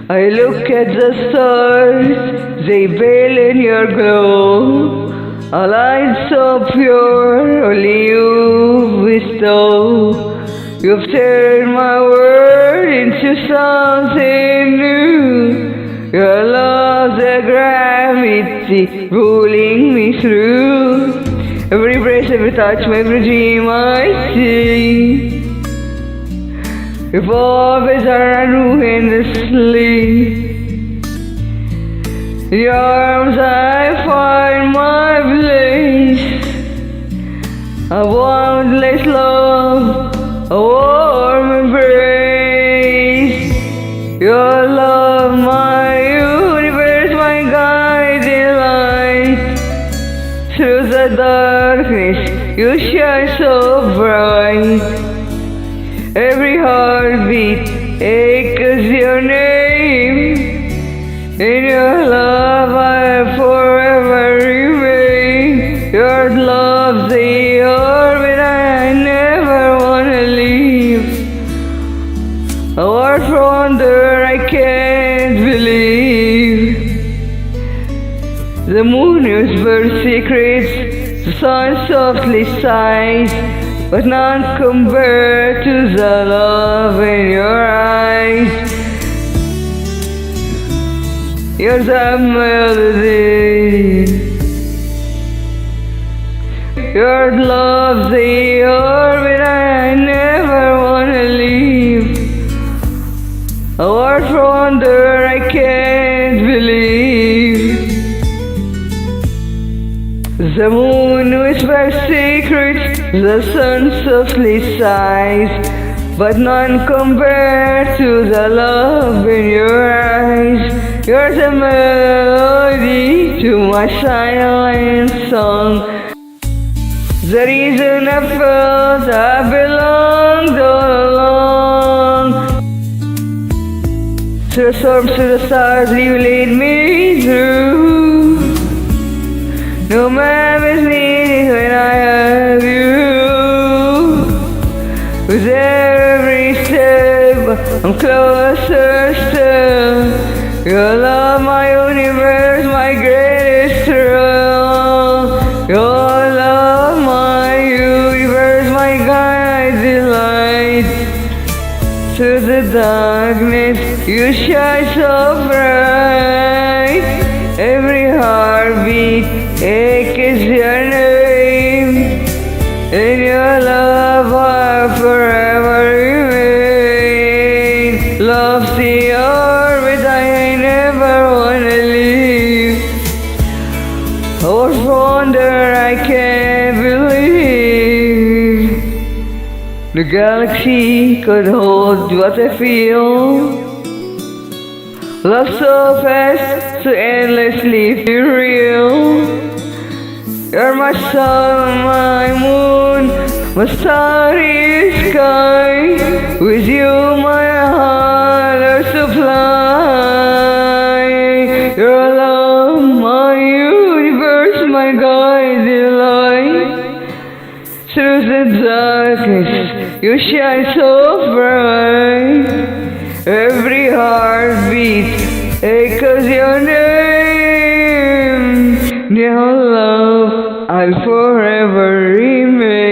I look at the stars, they veil in your glow. A light so pure, only you bestow. You've turned my world into something new. Your love's a gravity pulling me through. Every breath, every touch, every dream I see. If always I run endlessly. In your arms I find my place. A boundless love, a warm embrace. Your love, my universe, my guiding light. Through the darkness, you shine so bright. Every heartbeat echoes your name. In your love I'll forever remain. Your love's the orbit I never wanna leave. A word for wonder I can't believe. The moon whispers secrets, the sun softly sighs, but none compared to the love in your eyes. You're the melody. Your love's the orbit I never wanna leave. A word for wonder I can't believe. The moon whispers secrets, the sun softly sighs, but none compared to the love in your eyes. You're the melody to my silent song, the reason I felt I belonged all along. Through the storms, through the stars, you lead me through. No map is needed when I have you. With every step, I'm closer still. Your love, my universe, my greatest thrill. Your love, my universe, my guiding light. Through the darkness, you shine so bright. Every heartbeat echoes your name. In your love I'll forever remain. Love's the orbit I never wanna leave. Oh, wonder I can't believe. The galaxy could hold what I feel. Love so fast, so endlessly real. You're my sun, my moon, my starry sky. With you my heart are supply. Your love, my universe, my guiding light. Through the darkness, you shine so bright. Every heartbeat echoes your name. Your love, I'll forever remain.